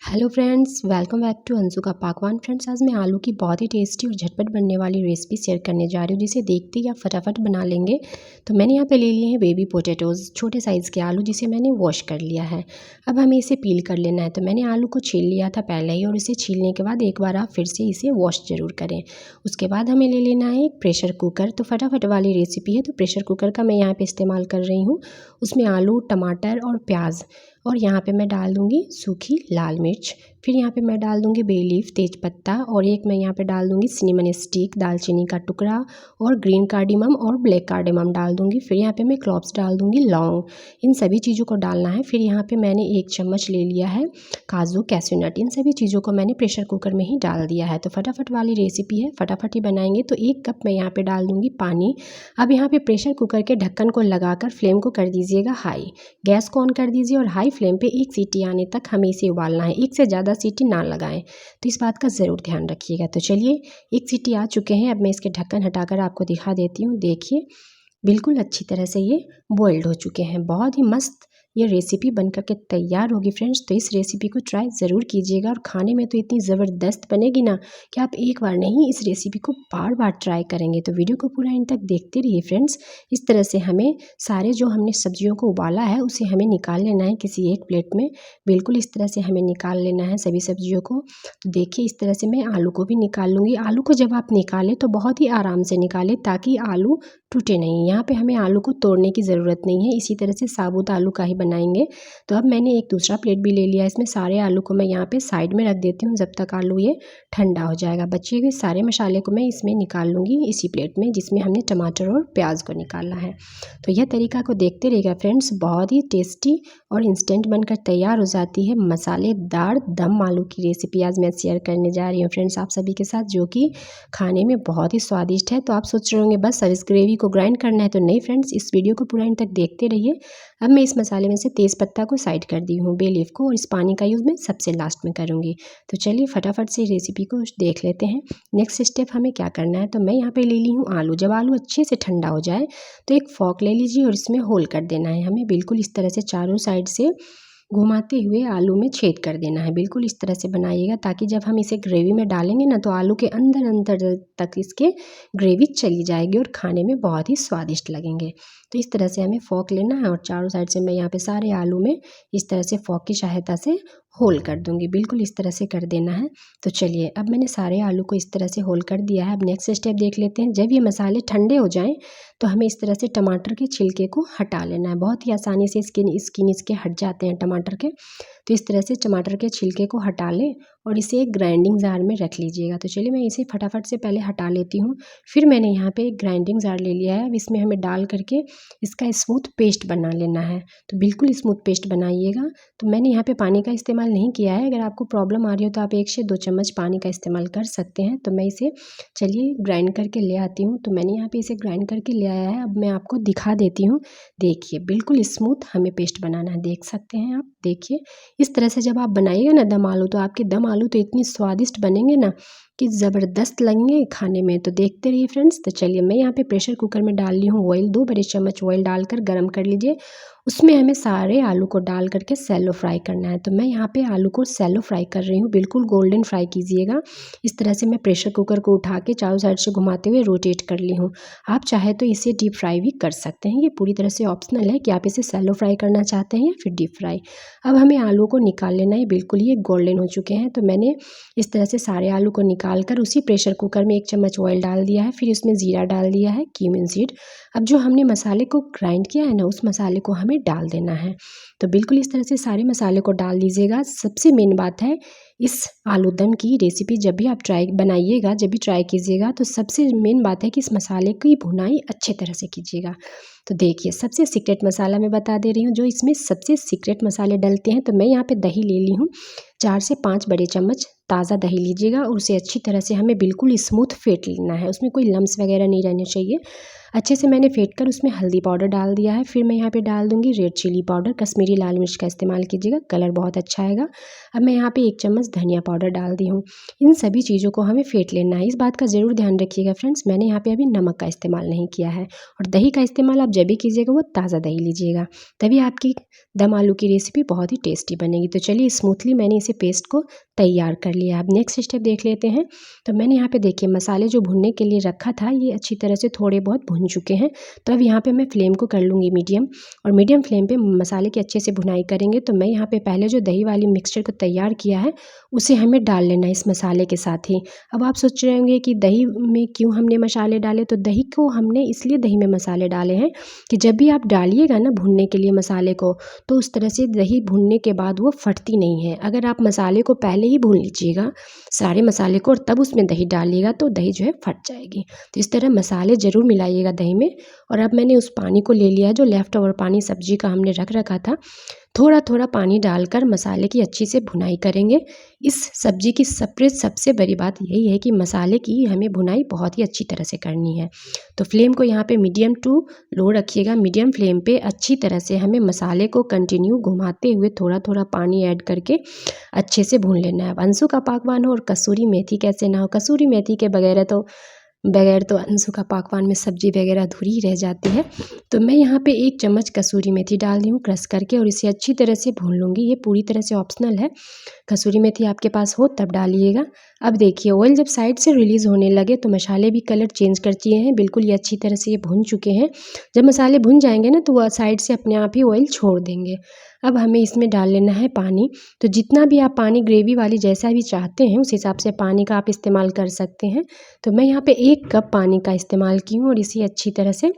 Hello friends, welcome back to Anshu का पाकवान। Friends, आज मैं आलू की बहुत ही टेस्टी और झटपट बनने वाली रेसिपी शेयर करने जा रही हूँ, जिसे देखते ही आप फटाफट बना लेंगे। तो मैंने यहाँ पे ले लिए हैं बेबी पोटैटोज़, छोटे साइज़ के आलू, जिसे मैंने वॉश कर लिया है। अब हमें इसे पील कर लेना है। तो मैंने आलू को छील लिया था पहले ही, और इसे छीलने के बाद एक बार आप फिर से इसे वॉश ज़रूर करें। उसके बाद हमें ले लेना है एक प्रेशर कुकर। तो फटाफट वाली रेसिपी है, तो प्रेशर कुकर का मैं यहाँ पर इस्तेमाल कर रही हूँ। उसमें आलू, टमाटर और प्याज, और यहाँ पे मैं डाल दूँगी सूखी लाल मिर्च। फिर यहाँ पे मैं डाल दूँगी बे लीफ, तेज़पत्ता, और एक मैं यहाँ पे डाल दूँगी सिनेमन स्टिक, दालचीनी का टुकड़ा, और ग्रीन कार्डिमम और ब्लैक कार्डिमम डाल दूँगी। फिर यहाँ पे मैं क्लॉव्स डाल दूँगी, लौंग। इन सभी चीज़ों को डालना है। फिर यहाँ पे मैंने 1 चम्मच ले लिया है काजू, कैश्यू नट। इन सभी चीज़ों को मैंने प्रेशर कुकर में ही डाल दिया है। तो फटाफट वाली रेसिपी है, फटाफट ही बनाएंगे। तो 1 कप मैं यहाँ पे डाल दूँगी पानी। अब यहाँ पे प्रेशर कुकर के ढक्कन को लगाकर फ्लेम को कर दीजिएगा हाई। गैस को ऑन कर दीजिए और हाई फ्लेम पे 1 सीटी आने तक हमें इसे उबालना है। 1 से ज़्यादा सीटी ना लगाएं, तो इस बात का ज़रूर ध्यान रखिएगा। तो चलिए, 1 सीटी आ चुके हैं। अब मैं इसके ढक्कन हटाकर आपको दिखा देती हूँ। देखिए, बिल्कुल अच्छी तरह से ये बॉइल्ड हो चुके हैं। बहुत ही मस्त ये रेसिपी बनकर के तैयार होगी फ्रेंड्स। तो इस रेसिपी को ट्राई ज़रूर कीजिएगा, और खाने में तो इतनी ज़बरदस्त बनेगी ना कि आप एक बार नहीं, इस रेसिपी को बार बार ट्राई करेंगे। तो वीडियो को पूरा एंड तक देखते रहिए फ्रेंड्स। इस तरह से हमें सारे जो हमने सब्जियों को उबाला है उसे हमें निकाल लेना है किसी एक प्लेट में। बिल्कुल इस तरह से हमें निकाल लेना है सभी सब्जियों को। तो देखिए, इस तरह से मैं आलू को भी निकाल लूँगी। आलू को जब आप निकालें तो बहुत ही आराम से निकालें, ताकि आलू टूटे नहीं। यहाँ पे हमें आलू को तोड़ने की ज़रूरत नहीं है, इसी तरह से साबुत आलू का ही बनाएंगे। तो अब मैंने एक दूसरा प्लेट भी ले लिया है। इसमें सारे आलू को मैं यहाँ पे साइड में रख देती हूँ, जब तक आलू ये ठंडा हो जाएगा। बचे हुए सारे मसाले को मैं इसमें निकाल लूँगी, इसी प्लेट में जिसमें हमने टमाटर और प्याज को निकालना है। तो यह तरीका को देखते रहिएगा फ्रेंड्स, बहुत ही टेस्टी और इंस्टेंट बनकर तैयार हो जाती है मसालेदार दम आलू की रेसिपी आज मैं शेयर करने जा रही हूँ फ्रेंड्स आप सभी के साथ, जो कि खाने में बहुत ही स्वादिष्ट है। तो आप सोच रहे होंगे बस अब इस ग्रेवी को ग्राइंड करना है, तो नहीं फ्रेंड्स, इस वीडियो को पूरा एंड तक देखते रहिए। अब मैं इस मसाले में से तेज़पत्ता को साइड कर दी हूँ, बे लीफ को, और इस पानी का यूज़ मैं सबसे लास्ट में करूँगी। तो चलिए फटाफट से रेसिपी को देख लेते हैं। नेक्स्ट स्टेप हमें क्या करना है। तो मैं यहाँ पे ले ली हूँ आलू। जब आलू अच्छे से ठंडा हो जाए तो एक फॉक ले लीजिए, और इसमें होल कर देना है हमें। बिल्कुल इस तरह से चारों साइड से घुमाते हुए आलू में छेद कर देना है। बिल्कुल इस तरह से बनाइएगा, ताकि जब हम इसे ग्रेवी में डालेंगे ना, तो आलू के अंदर अंदर तक इसके ग्रेवी चली जाएगी और खाने में बहुत ही स्वादिष्ट लगेंगे। तो इस तरह से हमें फॉक लेना है, और चारों साइड से मैं यहाँ पे सारे आलू में इस तरह से फॉक की सहायता से होल कर दूंगी। बिल्कुल इस तरह से कर देना है। तो चलिए, अब मैंने सारे आलू को इस तरह से होल कर दिया है। अब नेक्स्ट स्टेप देख लेते हैं। जब ये मसाले ठंडे हो जाएं तो हमें इस तरह से टमाटर के छिलके को हटा लेना है। बहुत ही आसानी से स्किन इसके हट जाते हैं टमाटर के। तो इस तरह से टमाटर के छिलके को हटा लें, और इसे एक ग्राइंडिंग जार में रख लीजिएगा। तो चलिए, मैं इसे फटाफट से पहले हटा लेती हूँ। फिर मैंने यहाँ पे एक ग्राइंडिंग जार ले लिया है। अब इसमें हमें डाल करके इसका स्मूथ पेस्ट बना लेना है। तो बिल्कुल स्मूथ पेस्ट बनाइएगा। तो मैंने यहाँ पे पानी का इस्तेमाल नहीं किया है। अगर आपको प्रॉब्लम आ रही हो तो आप 1 से 2 चम्मच पानी का इस्तेमाल कर सकते हैं। तो मैं इसे चलिए ग्राइंड करके ले आती हूँ। तो मैंने यहाँ पे इसे ग्राइंड करके ले आया है। अब मैं आपको दिखा देती हूँ। देखिए, बिल्कुल स्मूथ हमें पेस्ट बनाना है, देख सकते हैं आप। देखिए, इस तरह से जब आप बनाइएगा ना दम आलू, तो आपके दम आलू तो इतनी स्वादिष्ट बनेंगे ना कि ज़बरदस्त लगेंगे खाने में। तो देखते रहिए फ्रेंड्स। तो चलिए, मैं यहाँ पे प्रेशर कुकर में डाल ली हूँ ऑयल। 2 बड़े चम्मच ऑयल डालकर गर्म कर लीजिए। उसमें हमें सारे आलू को डाल करके सैलो फ्राई करना है। तो मैं यहाँ पे आलू को सैलो फ्राई कर रही हूँ। बिल्कुल गोल्डन फ्राई कीजिएगा। इस तरह से मैं प्रेशर कुकर को उठा के चारों साइड से घुमाते हुए रोटेट कर ली हूँ। आप चाहे तो इसे डीप फ्राई भी कर सकते हैं। ये पूरी तरह से ऑप्शनल है कि आप इसे सैलो फ्राई करना चाहते हैं या फिर डीप फ्राई। अब हमें आलू को निकाल लेना है। बिल्कुल ये गोल्डन हो चुके हैं। तो मैंने इस तरह से सारे आलू को निकाल कर उसी प्रेशर कुकर में 1 चम्मच ऑयल डाल दिया है। फिर इसमें ज़ीरा डाल दिया है, क्यूमिन सीड। अब जो हमने मसाले को ग्राइंड किया है ना, उस मसाले को हमें डाल देना है। तो बिल्कुल इस तरह से सारे मसाले को डाल दीजिएगा। सबसे मेन बात है, इस आलू दम की रेसिपी जब भी आप जब भी ट्राई कीजिएगा, तो सबसे मेन बात है कि इस मसाले की भुनाई अच्छे तरह से कीजिएगा। तो देखिए, सबसे सीक्रेट मसाला मैं बता दे रही हूँ, जो इसमें सबसे सीक्रेट मसाले डलते हैं। तो मैं यहाँ पे दही ले ली हूँ, 4 से 5 बड़े चम्मच ताज़ा दही लीजिएगा और उसे अच्छी तरह से हमें बिल्कुल स्मूथ फेंट लेना है, उसमें कोई लम्स वगैरह नहीं रहने चाहिए। अच्छे से मैंने फेंट कर उसमें हल्दी पाउडर डाल दिया है। फिर मैं यहाँ पे डाल दूँगी रेड चिली पाउडर, कश्मीरी लाल मिर्च का इस्तेमाल कीजिएगा, कलर बहुत अच्छा आएगा। अब मैं यहाँ पे 1 चम्मच धनिया पाउडर डाल दी हूँ। इन सभी चीज़ों को हमें फेंट लेना है। इस बात का ज़रूर ध्यान रखिएगा फ्रेंड्स, मैंने यहाँ पे अभी नमक का इस्तेमाल नहीं किया है। और दही का इस्तेमाल आप जब भी कीजिएगा वो ताज़ा दही लीजिएगा, तभी आपकी दम आलू की रेसिपी बहुत ही टेस्टी बनेगी। तो चलिए स्मूथली मैंने इसे पेस्ट को तैयार कर लिया। अब नेक्स्ट स्टेप देख लेते हैं। तो मैंने यहाँ पे देखिए मसाले जो भुनने के लिए रखा था ये अच्छी तरह से थोड़े बहुत भुन चुके हैं। तो अब यहाँ पे मैं फ्लेम को कर लूँगी मीडियम, और मीडियम फ्लेम पे मसाले की अच्छे से भुनाई करेंगे। तो मैं यहाँ पे पहले जो दही वाली मिक्सचर को तैयार किया है उसे हमें डाल लेना है इस मसाले के साथ ही। अब आप सोच रहे होंगे कि दही में क्यों हमने मसाले डाले, तो दही को हमने इसलिए दही में मसाले डाले हैं कि जब भी आप डालिएगा ना भुनने के लिए मसाले को, तो उस तरह से दही भुनने के बाद वो फटती नहीं है। अगर आप मसाले को पहले ही भून लीजिएगा सारे मसाले को और तब उसमें दही डालिएगा तो दही जो है फट जाएगी। तो इस तरह मसाले ज़रूर मिलाइएगा दही में। और अब मैंने उस पानी को ले लिया है जो लेफ़्ट ओवर पानी सब्जी का हमने रख रखा था, थोड़ा थोड़ा पानी डालकर मसाले की अच्छी से भुनाई करेंगे। इस सब्जी की सबसे बड़ी बात यही है कि मसाले की हमें भुनाई बहुत ही अच्छी तरह से करनी है। तो फ्लेम को यहाँ पे मीडियम टू लो रखिएगा। मीडियम फ्लेम पे अच्छी तरह से हमें मसाले को कंटिन्यू घुमाते हुए थोड़ा थोड़ा पानी ऐड करके अच्छे से भून लेना है। अब अंसू का पकवान हो और कसूरी मेथी कैसे ना हो, कसूरी मेथी के बगैर तो अंसू का पकवान में सब्जी वगैरह अधूरी ही रह जाती है। तो मैं यहाँ पे 1 चम्मच कसूरी मेथी डाल दी हूँ क्रश करके, और इसे अच्छी तरह से भून लूँगी। ये पूरी तरह से ऑप्शनल है, कसूरी मेथी आपके पास हो तब डालिएगा। अब देखिए ऑयल जब साइड से रिलीज़ होने लगे तो मसाले भी कलर चेंज कर दिए हैं, बिल्कुल ये अच्छी तरह से ये भुन चुके हैं। जब मसाले भुन जाएंगे ना तो वह साइड से अपने आप ही ऑयल छोड़ देंगे। अब हमें इसमें डाल लेना है पानी। तो जितना भी आप पानी ग्रेवी वाली जैसा भी चाहते हैं उस हिसाब से पानी का आप इस्तेमाल कर सकते हैं। तो मैं यहाँ पे 1 कप पानी का इस्तेमाल की हूँ और इसे अच्छी तरह से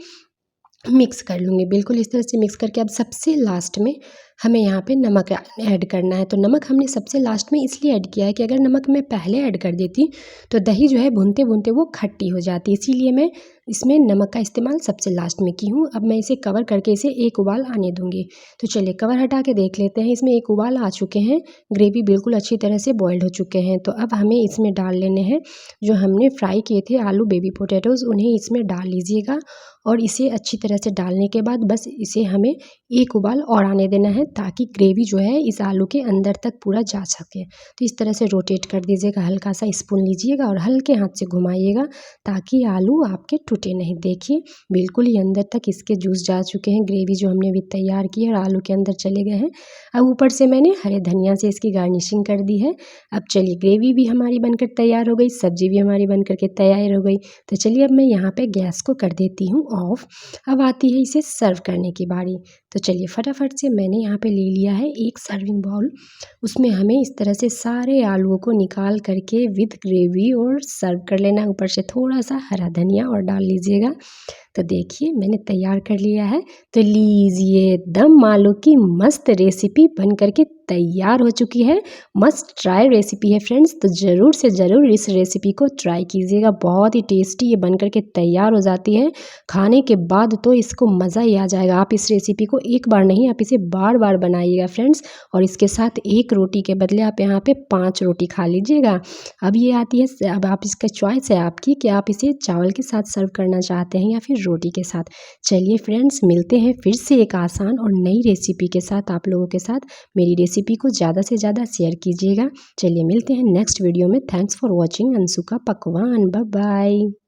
मिक्स कर लूँगी। बिल्कुल इस तरह से मिक्स करके अब सबसे लास्ट में हमें यहाँ पे नमक ऐड करना है। तो नमक हमने सबसे लास्ट में इसलिए ऐड किया है कि अगर नमक मैं पहले ऐड कर देती तो दही जो है भूनते भूनते वो खट्टी हो जाती, इसीलिए मैं इसमें नमक का इस्तेमाल सबसे लास्ट में की हूँ। अब मैं इसे कवर करके इसे 1 उबाल आने दूँगी। तो चलिए कवर हटा के देख लेते हैं। इसमें 1 उबाल आ चुके हैं, ग्रेवी बिल्कुल अच्छी तरह से बॉइल्ड हो चुके हैं। तो अब हमें इसमें डाल लेने हैं जो हमने फ्राई किए थे आलू बेबी पोटैटोज़, उन्हें इसमें डाल लीजिएगा। और इसे अच्छी तरह से डालने के बाद बस इसे हमें 1 उबाल और आने देना है ताकि ग्रेवी जो है इस आलू के अंदर तक पूरा जा सके। तो इस तरह से रोटेट कर दीजिएगा, हल्का सा स्पून लीजिएगा और हल्के हाथ से घुमाइएगा ताकि आलू आपके टूटे नहीं। देखिए बिल्कुल ही अंदर तक इसके जूस जा चुके हैं, ग्रेवी जो हमने अभी तैयार की है और आलू के अंदर चले गए हैं। अब ऊपर से मैंने हरे धनिया से इसकी गार्निशिंग कर दी है। अब चलिए ग्रेवी भी हमारी बनकर तैयार हो गई, सब्जी भी हमारी बनकर के तैयार हो गई। तो चलिए अब मैं यहाँ पे गैस को कर देती हूँ ऑफ। अब आती है इसे सर्व करने की बारी। तो चलिए फटाफट से मैंने यहाँ पे ले लिया है 1 सर्विंग बाउल, उसमें हमें इस तरह से सारे आलूओं को निकाल करके विद ग्रेवी और सर्व कर लेना। ऊपर से थोड़ा सा हरा धनिया और डाल लीजिएगा। तो देखिए मैंने तैयार कर लिया है। तो लीजिए दम आलू की मस्त रेसिपी बन करके तैयार हो चुकी है। मस्ट ट्राई रेसिपी है फ्रेंड्स, तो ज़रूर से ज़रूर इस रेसिपी को ट्राई कीजिएगा। बहुत ही टेस्टी ये बन करके तैयार हो जाती है, खाने के बाद तो इसको मज़ा ही आ जाएगा। आप इस रेसिपी को एक बार नहीं आप इसे बार बार बनाइएगा फ्रेंड्स, और इसके साथ 1 रोटी के बदले आप यहाँ पे 5 रोटी खा लीजिएगा। अब ये आती है, अब आप इसका चॉइस है आपकी कि आप इसे चावल के साथ सर्व करना चाहते हैं या फिर रोटी के साथ। चलिए फ्रेंड्स मिलते हैं फिर से एक आसान और नई रेसिपी के साथ आप लोगों के साथ। मेरी रेसिपी को ज़्यादा से ज़्यादा शेयर कीजिएगा। चलिए मिलते हैं नेक्स्ट वीडियो में। थैंक्स फॉर वॉचिंग अंशु का पकवान। Bye bye.